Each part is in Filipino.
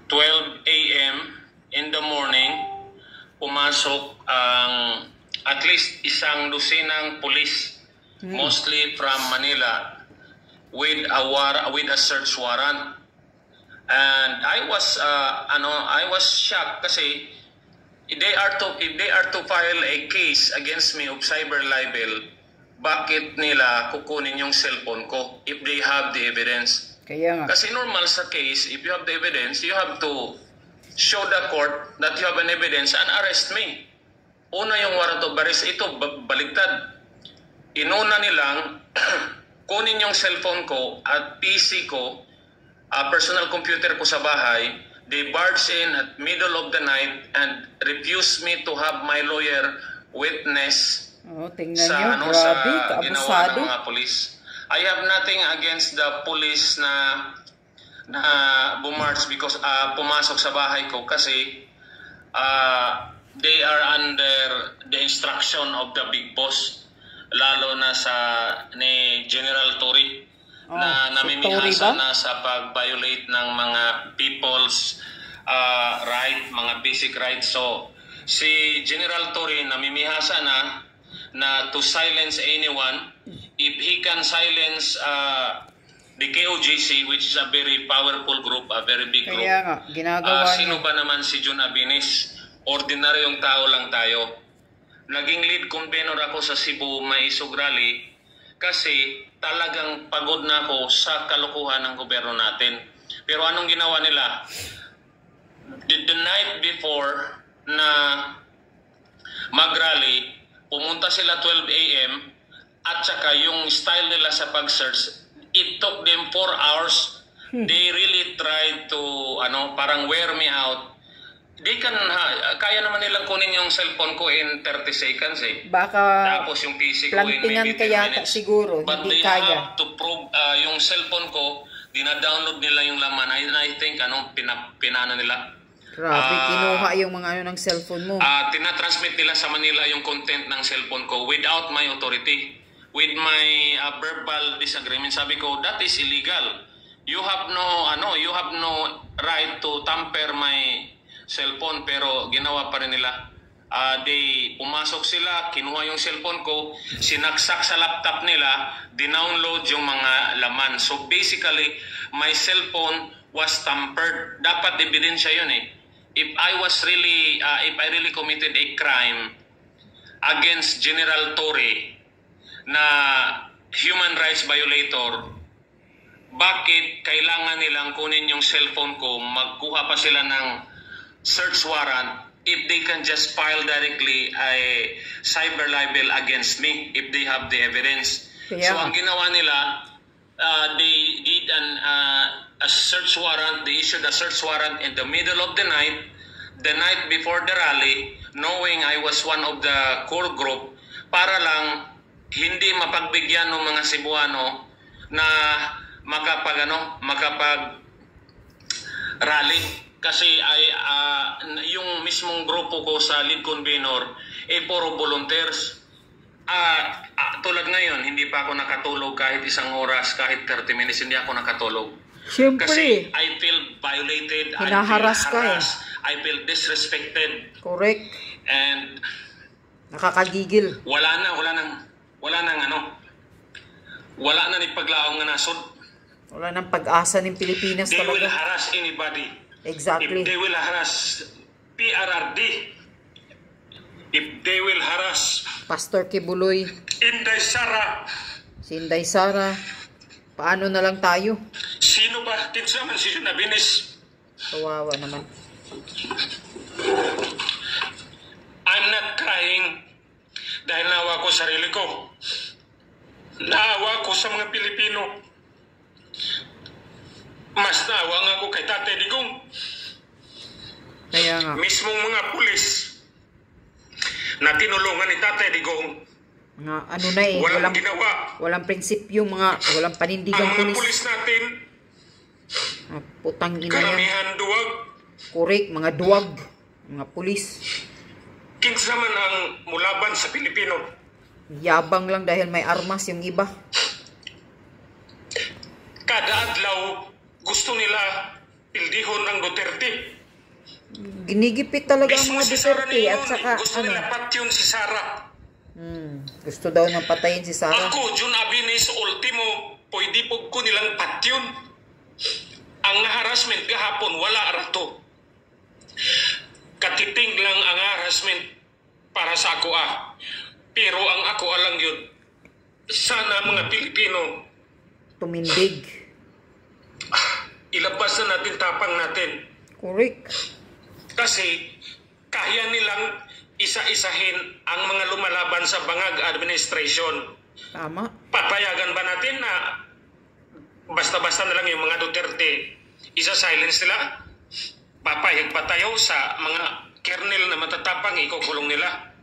12 a.m. in the morning, pumasok ang at least isang dosenang pulis, mostly from Manila, with a search warrant. And I was shocked kasi if they are to file a case against me of cyber libel, bakit nila kukunin yung cellphone ko if they have the evidence? Kaya nga. Kasi normal sa case, if you have the evidence, you have to show the court that you have an evidence and arrest me. Una yung warrant of arrest, ito baligtad. Inuna nilang kunin yung cellphone ko at PC ko, personal computer ko sa bahay. They barged in at middle of the night and refused me to have my lawyer witness tingnan sa, nyo, sa grabe, ginawa kaabusado. ng mga polis. I have nothing against the police na bumarch because pumasok sa bahay ko kasi they are under the instruction of the big boss, lalo na ni General Torre na namimihasa na sa pag-violate ng mga people's right, mga basic rights. So si General Torre namimihasa na to silence anyone. If he can silence the KOJC, which is a very powerful group, a very big group. Kaya nga, ginagawa sino ba naman si Jun Abinis? Ordinaryong tao lang tayo. Naging lead convener ako sa Cebu Maisog Rally kasi talagang pagod na ako sa kalokohan ng gobyerno natin. Pero anong ginawa nila? The night before na mag-rally, pumunta sila 12 a.m. at saka yung style nila sa pag-search, it took them 4 hours. They really tried to parang wear me out. They can kaya naman nilang kunin yung cellphone ko in 30 seconds eh. Baka tapos yung PC ko in plantingan maybe 10 kaya minutes. siguro, But hindi they kaya. have to prove yung cellphone ko, dina-download nila yung laman. I think pinano nila. Grabe, kinuha yung mga ng cellphone mo. Tinatransmit nila sa Manila yung content ng cellphone ko without my authority. With my verbal disagreement, sabi ko, that is illegal. You have no right to tamper my cellphone, pero ginawa pa rin nila. Pumasok sila, kinuha yung cellphone ko, sinaksak sa laptop nila, dinownload yung mga laman. So basically, my cellphone was tampered. Dapat ebidensya yun eh. If I really committed a crime against General Torre na human rights violator, bakit kailangan nilang kunin yung cellphone ko, magkuha pa sila ng search warrant if they can just file directly a cyber libel against me if they have the evidence? Kaya, so ang ginawa nila, they did a search warrant. They issued a search warrant in the middle of the night before the rally, knowing I was one of the core group, para lang hindi mapagbigyan ng mga Cebuano na makapag rally. Kasi yung mismong grupo ko sa lead convener puro volunteers. Tulad ngayon, hindi pa ako nakatulog kahit isang oras, kahit 30 minutes hindi ako nakatulog. Siyempre. Kasi I feel violated, hinaharas ka eh. I feel disrespected. Correct. And nakakagigil. wala na ni paglaong nga nasod. Wala nang pag-asa ng Pilipinas They will talaga. harass anybody. Exactly. If they will harass PRRD, if they will harass Pastor Kibuloy, Inday Sara, si Inday Sara, paano na lang tayo? sino ba? Kinsa man si Jun Abinis. Kawawa naman. I'm not crying dahil naawa ko sarili ko. Naawa ko sa mga Pilipino. Mas naawa nga ako kay Tatay Digong. Kaya nga. Mismong mga pulis na tinulungan ni Tatay Digong, Nga, ano na eh, walang ginawa. walang prinsipyo, walang panindigang Ang mga pulis. pulis natin, Putang ina yan. karamihan duwag. Correct, mga duwag, mga pulis. Kinsa man ang mulaban sa Pilipino. Yabang lang dahil may armas yung iba. Kada adlaw, gusto nila pildihon ang Duterte. Ginigipit talaga ang Mismo mga si Sara Duterte at Leon, saka gusto nila patyon si Sara. gusto daw nang patayin si Sara. Ako, Jun Abinis, ultimo, pwede po ko nilang patyon. Ang harassment gahapon, wala arato. Katiting lang ang harassment para sa ako Pero ang ako alang yun, sana mga Pilipino, Tumindig. ilabas na natin tapang natin. Correct. Kasi kaya nilang isa-isahin ang mga lumalaban sa bangag administration. Tama. Papayagan ba natin na basta-basta na lang yung mga Duterte isa-silence nila? Papayag pa tayo sa mga kernel na matatapang ikukulong nila?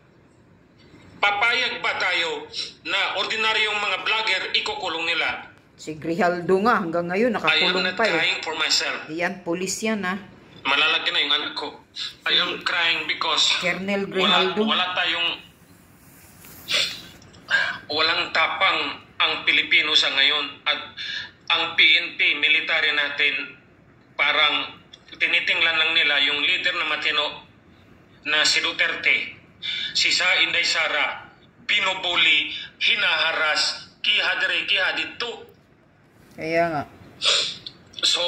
Papayag ba tayo na ordinaryong mga vlogger ikukulong nila? Si Grijaldo nga hanggang ngayon I am nakakulong not pa crying for myself. Yan, pulis yan Malalaki na yung anak ko. I am crying because Colonel Grijaldo. Walang tapang ang Pilipino sa ngayon at ang PNP, military natin, parang tinitingnan lang nila yung leader na matino na si Duterte, si Inday Sara, binubuli, hinaharas, kihadre, kihadito. Kaya nga. So,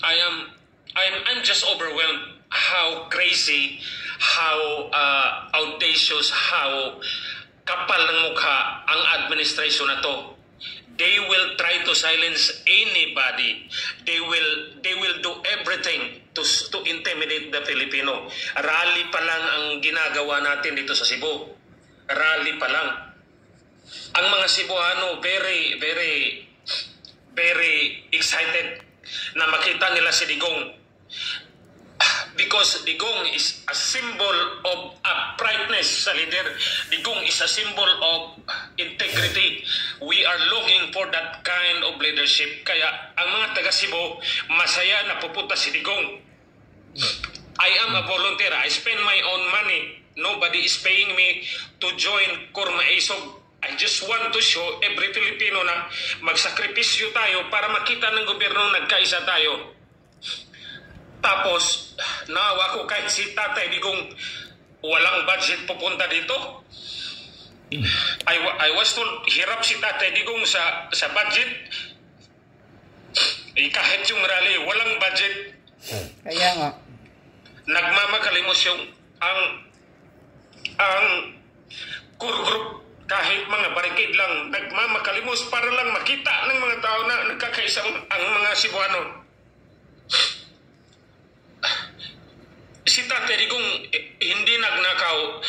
I'm just overwhelmed how crazy, how audacious, how kapal ng mukha ang administration na to. They will try to silence anybody. They will do everything to intimidate the Filipino. Rally pa lang ang ginagawa natin dito sa Cebu. Rally pa lang. Ang mga Cebuano very excited na makita nila si Digong. Because Digong is a symbol of uprightness sa leader. Digong is a symbol of integrity. We are looking for that kind of leadership. Kaya ang mga taga Cebu, masaya na pupunta si Digong. I am a volunteer. I spend my own money. Nobody is paying me to join Kurma Isog. I just want to show every Filipino na magsakripisyo tayo para makita ng gobyerno nagkaisa tayo. Tapos, naawa ko kahit si Tatay Digong walang budget pupunta dito. I was told hirap si Tatay Digong sa budget. Kahit yung rally, walang budget. Kaya nga. Nagmamakalimos yung ang core group, kahit mga barricade lang, nagmamakalimos para lang makita ng mga tao na nagkakaisa ang mga Cebuano. Si Tatay Digong hindi nagnakaw.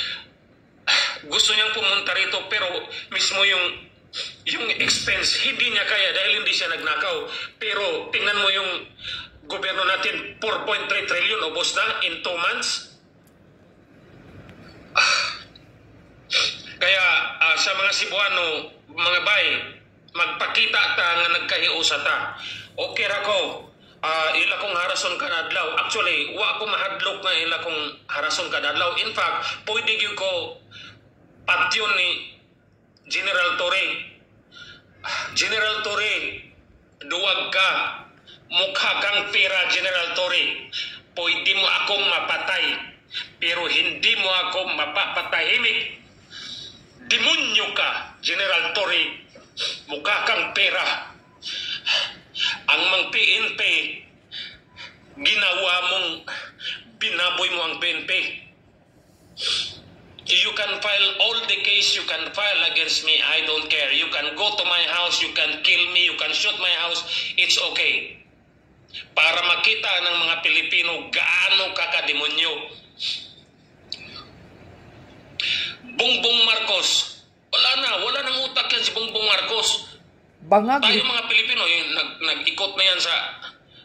Gusto niyang pumunta rito pero mismo yung expense hindi niya kaya dahil hindi siya nagnakaw. Pero tingnan mo yung gobyerno natin, 4.3 trillion ubos na in 2 months. Kaya sa mga Cebuano, mga bay, magpakita ta nga nagkahiusa ta. Okay ra ko. Ila kong harason kadadlaw. Actually, wa ko mahadlok nga ila kong harason kadadlaw. In fact, pwede gyud ko patyon ni General Torre. General Torre, duwag ka. Mukha kang pera, General Torre. Pwede mo akong mapatay. Pero hindi mo ako mapapatahimik. Demonyo ka, General Torre. Mukha kang pera. Ang mga PNP, ginawa mong binaboy mo ang PNP. You can file all the case you can file against me. I don't care. You can go to my house. You can kill me. You can shoot my house. It's okay. Para makita ng mga Pilipino gaano kakademonyo. Bongbong Marcos. Wala nang utak yan si Bongbong Marcos. Bangag. Tayo mga Pilipino, yung nag-ikot na yan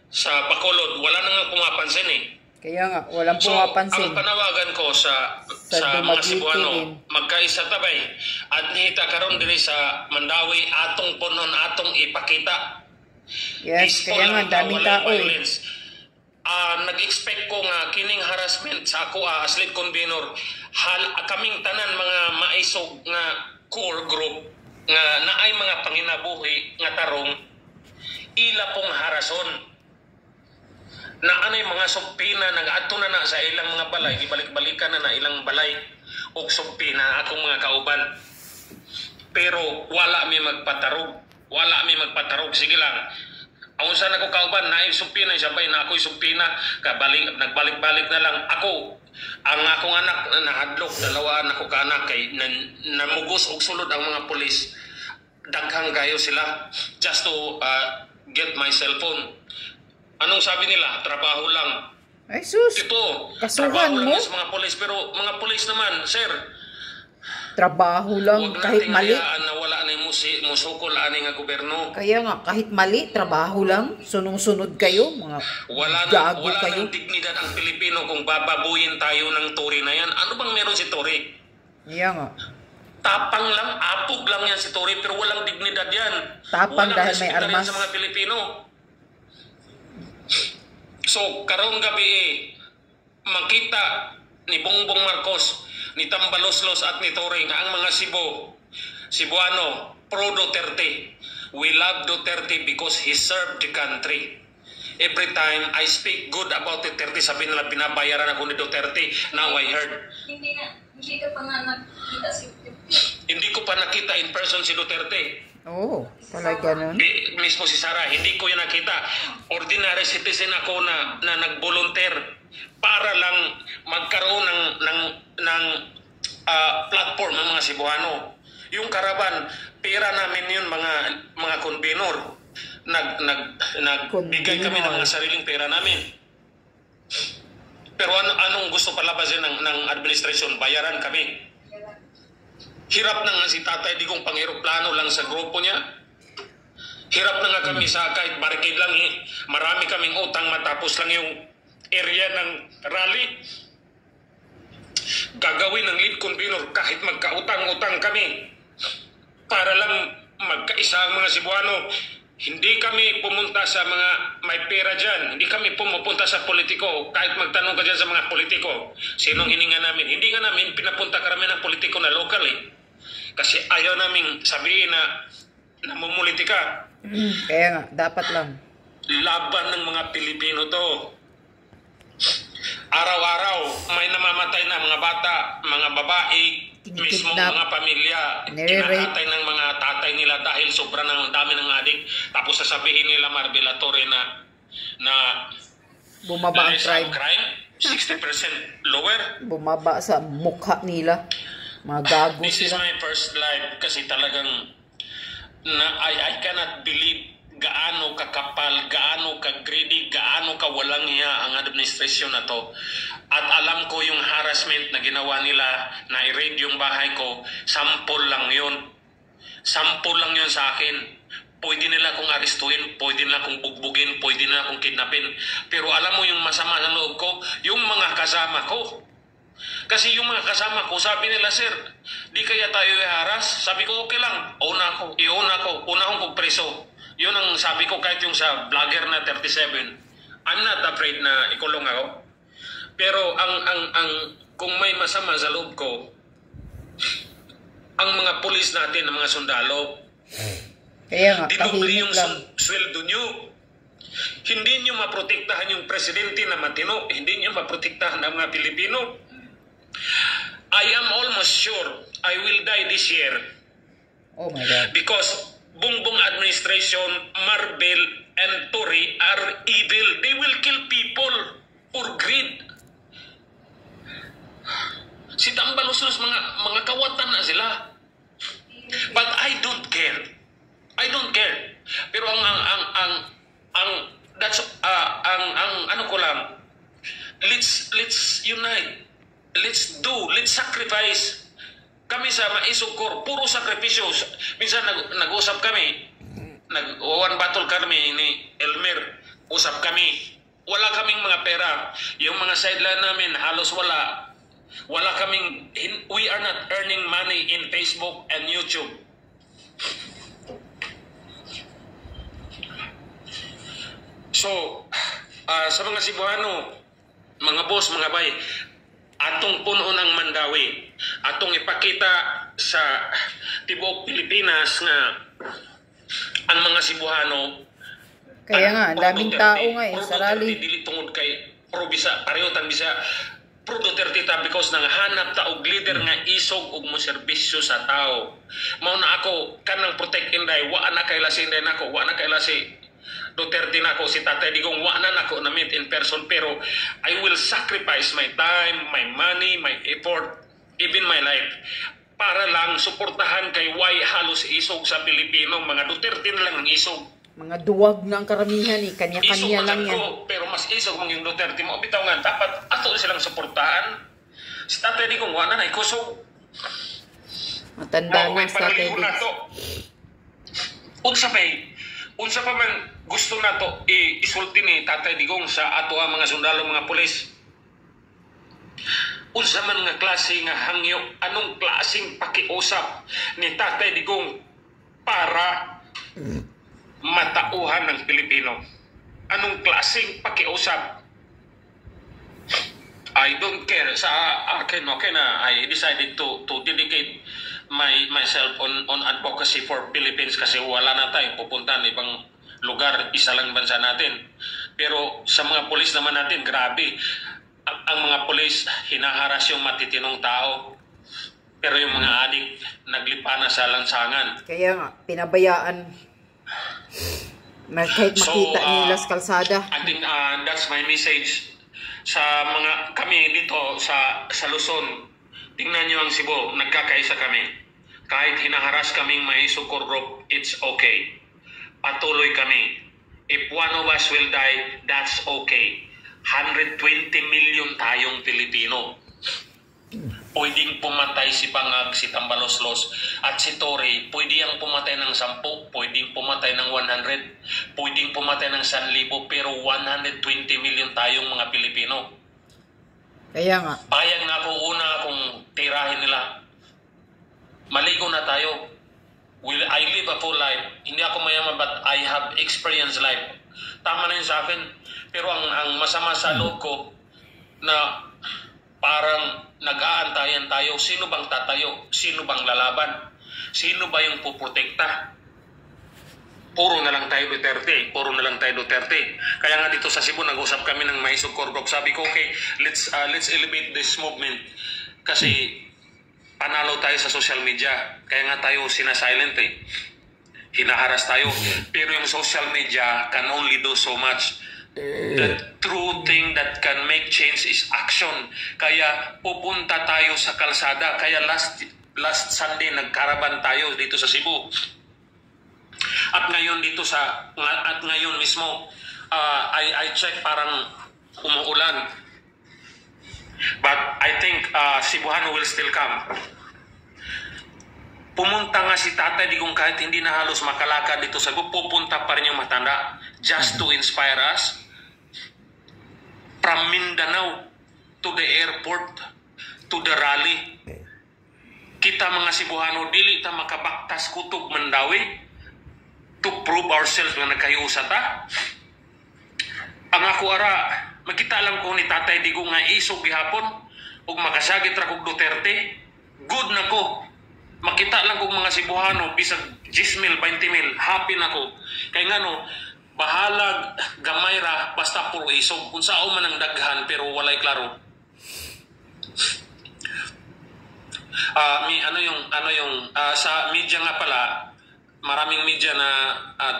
sa Bacolod, wala nang pumapansin eh. Kaya nga, walang pumapansin. So, ang panawagan ko sa mga Cebuano, magkaisa tabay, at nihita karon din sa Mandawi, atong punon, atong ipakita. Yes, kaya nga, daming tao eh. Nag-expect ko nga kining harassment sa ako as lead convener, kaming tanan mga maisog nga core group nga naay mga panginabuhi nga tarong ila pong harason. na anay mga sumpina nag-adto na sa ilang mga balay, ibalik-balikan na ilang balay og sumpina akong mga kauban. Pero wala mi magpatarog. Sige lang. Ang sa nako kauban na sumpina sabay na ako'y sumpina nagbalik-balik na lang ako. Ang akong anak na nahadlok, dalawa anak ko ka anak kay namugos og sulod ang mga pulis. Daghang kayo sila just to get my cellphone. Anong sabi nila? Trabaho lang. Ay sus, Ito, kasuhan trabaho lang mo? sa mga pulis. Pero mga pulis naman, sir, Trabaho lang, huwag kahit nating mali. hayaan na wala na yung musukol ani nga gobyerno. Kaya nga, kahit mali, trabaho lang. Sunod-sunod kayo, mga Wala gago kayo. ng dignidad ang Pilipino kung bababuyin tayo ng Tory na yan. Ano bang meron si Tory? Kaya nga. Tapang lang, apog lang yan si Tory, pero walang dignidad yan. Tapang Walang dahil may respeto rin armas. sa mga Pilipino. So, karong gabi makita ni Bongbong Marcos, ni Tambaloslos at ni Tory nga ang mga Cebuano, pro Duterte. We love Duterte because he served the country. Every time I speak good about Duterte, sabi nila binabayaran ako ni Duterte. Now I heard. Hindi ka pa nga nakita si Duterte. Hindi ko pa nakita in person si Duterte. Oo, talaga nun. Mismo si Sara, hindi ko yan nakita. Ordinary citizen ako na nag-volunteer para lang magkaroon ng platform ng mga Cebuano. Yung karaban, pera namin yun mga convenor. Nagbigay kami ng mga sariling pera namin. Pero anong gusto palabasin ng administrasyon? Bayaran kami. Hirap na nga si tatay digong pang-aeroplano lang sa grupo niya. Hirap na nga kami sa kahit barricade lang. Marami kaming utang matapos lang yung area ng rally. Gagawin ng lead convener kahit magkautang-utang kami para lang magkaisa ang mga Cebuano. Hindi kami pumunta sa mga may pera dyan. Hindi kami pumupunta sa politiko. Kahit magtanong ka dyan sa mga politiko, sinong hininga namin? Hindi nga namin pinapunta kami ng politiko na local Kasi ayaw namin sabihin na namumulitika. Kaya nga, dapat lang. Laban ng mga Pilipino to. Araw-araw may namamatay na mga bata, mga babae, mismo mga pamilya, kinakatay ng mga tatay nila dahil sobra ng dami ng adik. Tapos sasabihin nila Marbella Torre na Bumaba ang crime. 60% lower. Bumaba sa mukha nila. Mga gago This is sila. my first live kasi talagang I cannot believe gaano kakapal, gaano ka-greedy, gaano kawalang hiya ang administrasyon na to. At alam ko yung harassment na ginawa nila, na i-raid yung bahay ko, sample lang yun. Sample lang yun sa akin. Pwede nila akong arestuin, pwede nila akong bugbugin, pwede nila akong kidnapin. Pero alam mo yung masama ng loob ko, yung mga kasama ko. Kasi yung mga kasama ko, sabi nila, sir, di kaya tayo i-harass? Sabi ko, okay lang, una akong preso. Yun ang sabi ko kahit yung sa vlogger na 37. I'm not afraid na ikulong ako. Pero kung may masama sa loob ko, ang mga pulis natin, ang mga sundalo, Kaya nga, dinubli tahimik yung lang. sweldo nyo. Hindi nyo maprotektahan yung presidente na matino. Hindi nyo maprotektahan ang mga Pilipino. I am almost sure I will die this year. Oh my God. Because Bongbong administration, Marbel, and Tory are evil. They will kill people for greed. Si Tambaloslos, mga kawatan na sila. But I don't care. I don't care. Pero ano ko lang, let's unite. Let's sacrifice. Kami sa Maisugkor, puro sakripisyo. Minsan nag-usap kami, one battle kami ni Elmer, usap kami. Wala kaming mga pera. Yung mga sideline namin, halos wala. Wala kaming, we are not earning money in Facebook and YouTube. So, sa mga Cebuano, mga boss, mga bay, atong puno ng Mandawi, atong ipakita sa tibuok Pilipinas nga ang mga Cebuano Kaya nga, ang Pro daming Duterte. tao nga eh, Pro sa Duterte, rally. dili tungod kay Pro Bisa, pareho tan Bisa. Pro Duterte ta because nanghanap ta og leader nga isog og mo serbisyo sa tao. Mao na ako kanang protect inday, wa na kay lasin din ako, wa na kay lasi Duterte na ako, si Tatay Digong, wa na nako na meet in person, pero I will sacrifice my time, my money, my effort, even my life, para lang suportahan kay why halos isog sa Pilipino, mga Duterte na lang ang isog. Mga duwag na ang karamihan eh. Isog Kanya-kanya lang man yan. ko, pero mas isog mong yung Duterte mo, bitaw nga, dapat ato silang suportahan. Si Tatay Digong, wa na na ikusog. Matanda na May sa panaligo na Tedix. to. Unsa pa man gusto na to isulti ni Tatay Digong sa ato ang mga sundalo, mga pulis. Unsa man nga klase nga hangyo, anong klaseng pakiusap ni Tatay Digong para matauhan ng Pilipino? Anong klaseng pakiusap? I don't care. Sa akin, okay na, I decided to dedicate myself on advocacy for Philippines kasi wala na tayo pupuntahan ibang lugar, isa lang bansa natin. Pero sa mga pulis naman natin, grabe. Ang mga pulis, hinaharas yung matitinong tao. Pero yung mga adik, naglipa na sa lansangan. Kaya nga, pinabayaan. Kahit makita nila sa kalsada. I think that's my message sa mga kami dito sa Luzon. Tingnan nyo ang Cebu, nagkakaisa kami. Kahit hinaharas kaming may Sukor Group, it's okay. Patuloy kami. If one of us will die, that's okay. 120 million tayong Pilipino. Pwedeng pumatay si Bangag, si Tambaloslos, at si Tory. Pwede ang pumatay ng 10, pwedeng pumatay ng 100, pwedeng pumatay ng 1,000, pero 120 million tayong mga Pilipino. Kaya nga. Payag na ako una kung tirahin nila. Maligo na tayo. I live a full life. Hindi ako mayaman but I have experienced life. Tama na yun sa akin. Pero ang masama sa loob ko na parang nag-aantayan tayo. Sino bang tatayo? Sino bang lalaban? Sino ba yung puprotekta? Puro na lang tayo Duterte. Puro na lang tayo Duterte. Kaya nga dito sa Cebu, nag-usap kami ng Maisog Core Group. Sabi ko, okay, let's elevate this movement. Kasi panalo tayo sa social media. Kaya nga tayo sinasilent eh. Hinaharas tayo. Pero yung social media can only do so much. The true thing that can make change is action. Kaya pupunta tayo sa kalsada. Kaya last Sunday nagkaraban tayo dito sa Cebu. At ngayon mismo I check parang umuulan. But I think Cebuano will still come. Pumunta nga si Tatay Digong kahit hindi na halos makalakad dito sa Cebu, pupunta pa rin yung matanda just to inspire us. From Mindanao to the airport to the rally. Kita mga Cebuano, dili ta makabaktas kutob Mandawi to prove ourselves nga nagkayusa ta. Ang ako ara, makita lang ko ni Tatay Digong nga isog gihapon ug makasagit ra kog Duterte. Good na ko. Makita lang kog mga Cebuano bisag 10,000, 20,000, happy na ko. Kay ngano, bahalag gamay ra basta puro isog. Kung sao man ang daghan pero walay klaro. Sa media nga pala, maraming media na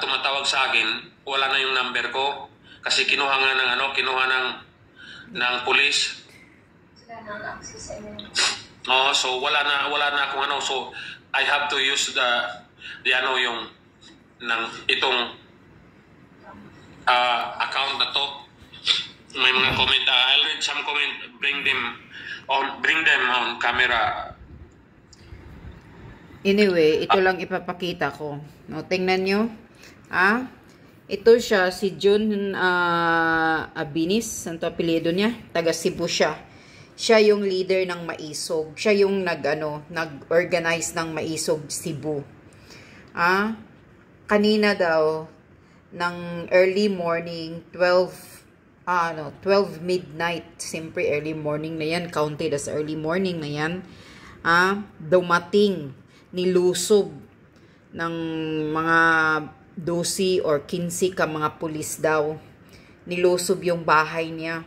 tumatawag sa akin, wala na yung number ko kasi kinuha nga ng pulis. Sila nang access sa inyo. So wala na akong so I have to use yung itong account na to. May mga comment, I'll read some comment, bring them on camera. Anyway, ito lang ipapakita ko. No, tingnan nyo. Ito siya, si Jun Abinis, ang apelyido niya. Taga Cebu siya. Siya yung leader ng Maisog. Siya yung nag-organize ng Maisog Cebu. Kanina daw, ng early morning, 12 midnight. Siyempre, early morning na yan. Counted as early morning na yan. Dumating, nilusob ng mga 12 or 15 ka mga pulis daw. Nilusob yung bahay niya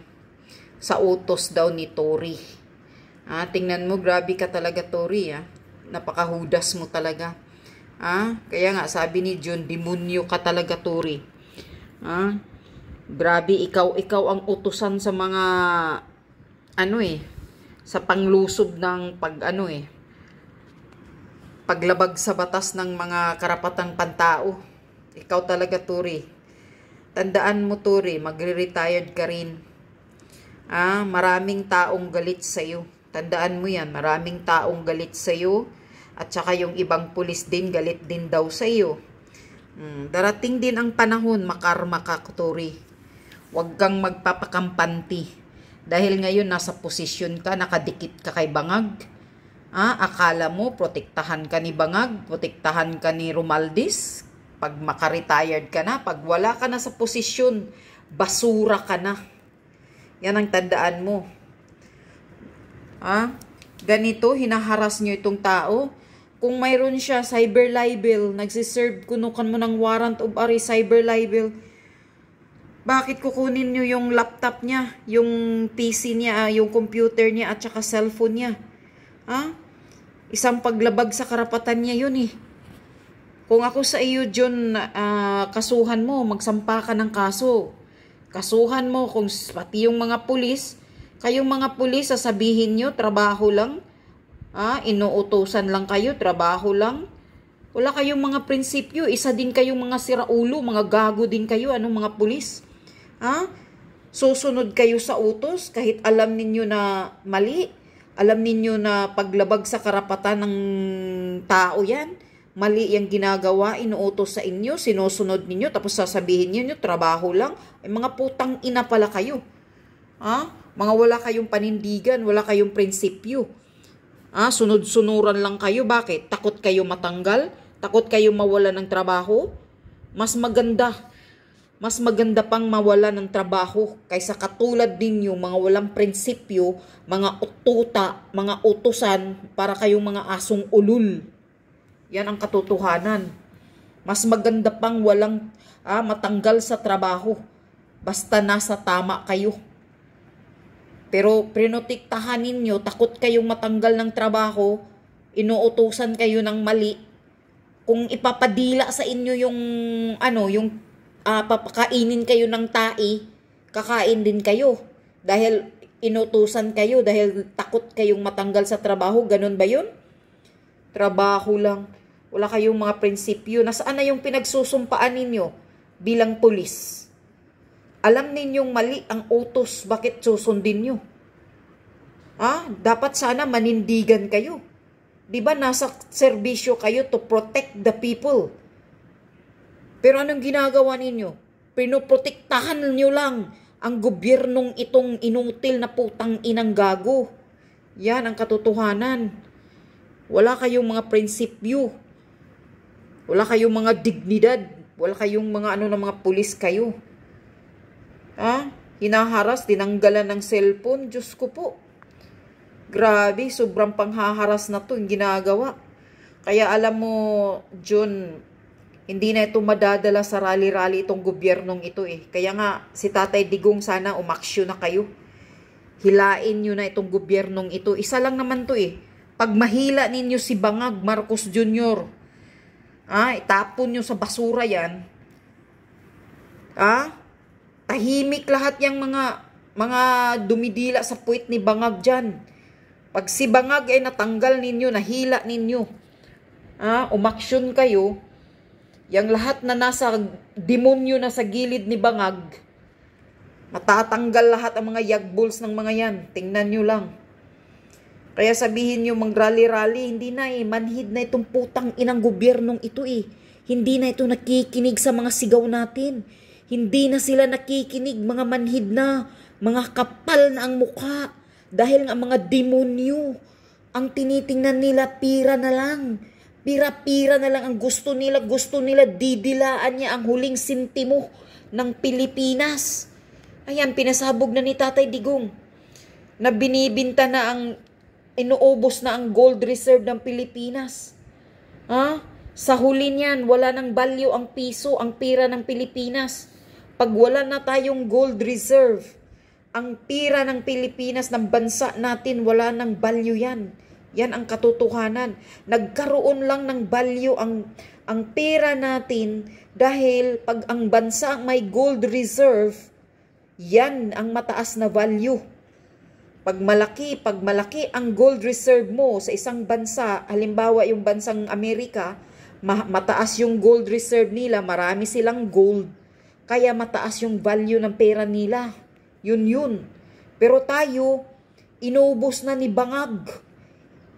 sa utos daw ni Tory. Tingnan mo, grabe ka talaga, Tory. Napakahudas mo talaga. Kaya nga, sabi ni John, demonyo ka talaga, Tory. Grabe, ikaw ang utusan sa mga, sa panglusob ng paglabag sa batas ng mga karapatang pantao. Ikaw talaga, Tory. Tandaan mo, Tory, magre-retired ka rin. Maraming taong galit sa'yo. Tandaan mo yan, maraming taong galit sa'yo. At saka yung ibang pulis din, galit din daw sa'yo. Darating din ang panahon, makarma ka, Tory. Huwag kang magpapakampanti. Dahil ngayon, nasa posisyon ka, nakadikit ka kay Bangag. Akala mo, protektahan ka ni Bangag, protektahan ka ni Romaldis. Pag makaretired ka na, pag wala ka na sa posisyon, basura ka na. Yan ang tandaan mo. Ganito, hinaharas nyo itong tao. Kung mayroon siya, cyber libel, nagsiserve, kunukan mo ng warrant of arrest, cyber libel, bakit kukunin nyo yung laptop niya, yung PC niya, yung computer niya, at saka cellphone niya? Isang paglabag sa karapatan niya yun Kung ako sa iyo, John, kasuhan mo, magsampa ka ng kaso. Kasuhan mo kung pati yung mga pulis, kayong mga pulis, sasabihin nyo, trabaho lang. Inuutosan lang kayo, trabaho lang. Wala kayong mga prinsipyo, isa din kayong mga siraulo, mga gago din kayo, mga pulis. Susunod kayo sa utos, kahit alam ninyo na mali, alam ninyo na paglabag sa karapatan ng tao yan. Mali yung ginagawa, inuutos sa inyo, sinusunod ninyo, tapos sasabihin niyo, trabaho lang. Ay, mga putang ina pala kayo. Mga wala kayong panindigan, wala kayong prinsipyo. Sunod-sunuran lang kayo. Bakit? Takot kayo matanggal? Takot kayo mawala ng trabaho? Mas maganda pang mawala ng trabaho kaysa katulad ninyo, mga walang prinsipyo, mga ututa, mga utusan, para kayong mga asong ulul. Yan ang katotohanan. Mas maganda pang walang matanggal sa trabaho. Basta nasa tama kayo. Pero prinotektahan ninyo, takot kayong matanggal ng trabaho, inuutusan kayo ng mali. Kung ipapadila sa inyo yung papakainin kayo ng tai, kakain din kayo. Dahil inutusan kayo, dahil takot kayong matanggal sa trabaho. Ganun ba yun? Trabaho lang. Wala kayong mga prinsipyo. Nasaan na yung pinagsusumpaan ninyo bilang pulis? Alam ninyong mali ang utos. Bakit susundin nyo? Dapat sana manindigan kayo. Diba nasa serbisyo kayo to protect the people? Pero anong ginagawa ninyo? Pinoprotektahan nyo lang ang gobyernong itong inutil na putang inang gago. Yan ang katotohanan. Wala kayong mga prinsipyo. Wala kayong mga dignidad. Wala kayong mga mga pulis kayo. Hinaharas, tinanggalan ng cellphone. Diyos ko po. Grabe, sobrang panghaharas na to yung ginagawa. Kaya alam mo, John, hindi na ito madadala sa rally-rally itong gobyernong ito Kaya nga, si Tatay Digong sana umaksyon na kayo. Hilain nyo na itong gobyernong ito. Isa lang naman to Pag mahila ninyo si Bangag Marcos Jr., itapon nyo sa basura yan, tahimik lahat yung mga dumidila sa puwit ni Bangag dyan. Pag si Bangag ay natanggal ninyo, nahila ninyo, umaksyon kayo, yung lahat na nasa demonyo na sa gilid ni Bangag, matatanggal lahat ang mga yagbuls ng mga yan. Tingnan nyo lang. Kaya sabihin nyo, mag-rally-rally, hindi na manhid na itong putang inang gobyernong ito Hindi na ito nakikinig sa mga sigaw natin. Hindi na sila nakikinig, mga manhid na, mga kapal na ang mukha. Dahil nga mga demonyo, ang tinitingnan nila, pira na lang. Pira-pira na lang ang gusto nila. Gusto nila didilaan niya ang huling sintimo ng Pilipinas. Ayan, pinasabog na ni Tatay Digong. Na binibinta na inuubos na ang gold reserve ng Pilipinas. Sa huli niyan, wala nang value ang piso, ang pera ng Pilipinas. Pag wala na tayong gold reserve, ang pera ng Pilipinas, ng bansa natin, wala nang value yan. Yan ang katotohanan. Nagkaroon lang ng value ang pera natin dahil pag ang bansa may gold reserve, yan ang mataas na value. Pag malaki ang gold reserve mo sa isang bansa, halimbawa yung bansang Amerika, mataas yung gold reserve nila, marami silang gold, kaya mataas yung value ng pera nila. Yun. Pero tayo, inubos na ni bangag.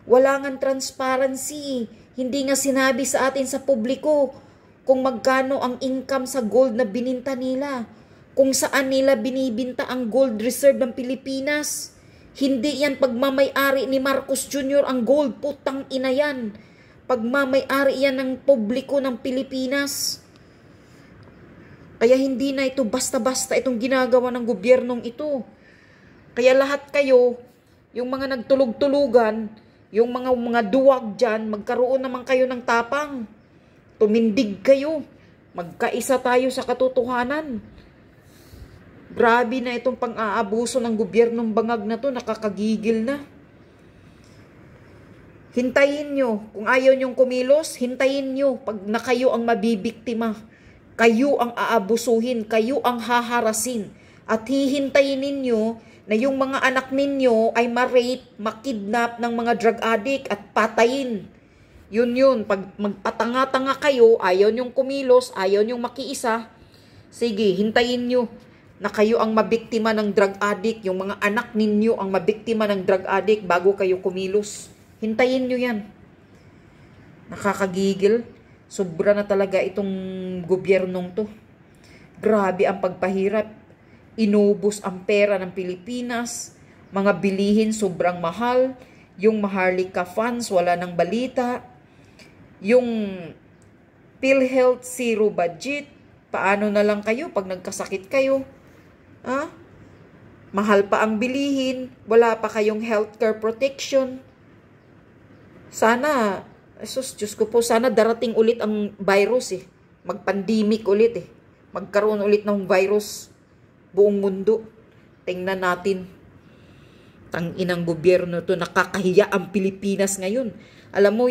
Wala ngang transparency. Hindi nga sinabi sa atin sa publiko kung magkano ang income sa gold na bininta nila. Kung saan nila binibinta ang gold reserve ng Pilipinas. Hindi yan pagmamay-ari ni Marcos Jr. ang gold. Putang ina yan. Pagmamay-ari yan ng publiko ng Pilipinas. Kaya hindi na ito basta-basta itong ginagawa ng gobyernong ito. Kaya lahat kayo, yung mga nagtulog-tulugan, yung mga duwag dyan, magkaroon naman kayo ng tapang. Tumindig kayo. Magkaisa tayo sa katotohanan. Grabe na itong pang-aabuso ng gobyernong bangag na to, nakakagigil na. Hintayin nyo. Kung ayaw nyong kumilos, hintayin nyo. Pag na kayo ang mabibiktima, kayo ang aabusuhin, kayo ang haharasin. At hihintayin ninyo na yung mga anak ninyo ay ma-rape, makidnap ng mga drug addict at patayin. Yun. Pag magpatanga-tanga kayo, ayaw nyong kumilos, ayaw nyong makiisa, sige, hintayin nyo na kayo ang mabiktima ng drug addict, yung mga anak ninyo ang mabiktima ng drug addict bago kayo kumilos. Hintayin nyo yan. Nakakagigil. Sobra na talaga itong gobyernong to. Grabe ang pagpahirap. Inubos ang pera ng Pilipinas. Mga bilihin sobrang mahal. Yung Maharlika funds, wala nang balita. Yung PhilHealth zero budget. Paano na lang kayo pag nagkasakit kayo? Mahal pa ang bilihin. Wala pa kayong healthcare protection. Sana, Diyos ko po, sana darating ulit ang virus Mag-pandemic ulit Magkaroon ulit ng virus buong mundo. Tingnan natin. Tanginang gobyerno to, nakakahiya ang Pilipinas ngayon. Alam mo,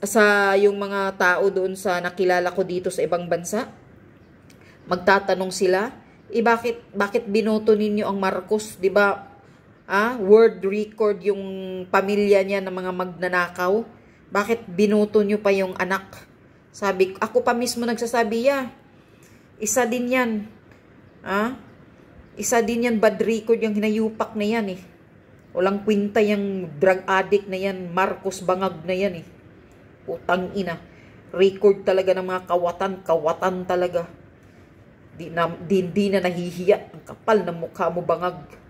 sa yung mga tao doon sa nakilala ko dito sa ibang bansa, magtatanong sila, bakit binoto ninyo ang Marcos? 'Di ba? World record yung pamilya niya ng mga magnanakaw. Bakit binoto nyo pa yung anak? Sabi, ako pa mismo nagsasabi, isa din yan. Isa din yan, bad record yung hinayupak na yan Walang kwinta yung drug addict na yan, Marcos Bangag na yan Putang ina. Record talaga ng mga kawatan talaga. Di na nahihiya. Ang kapal ng mukha mo, Bangag.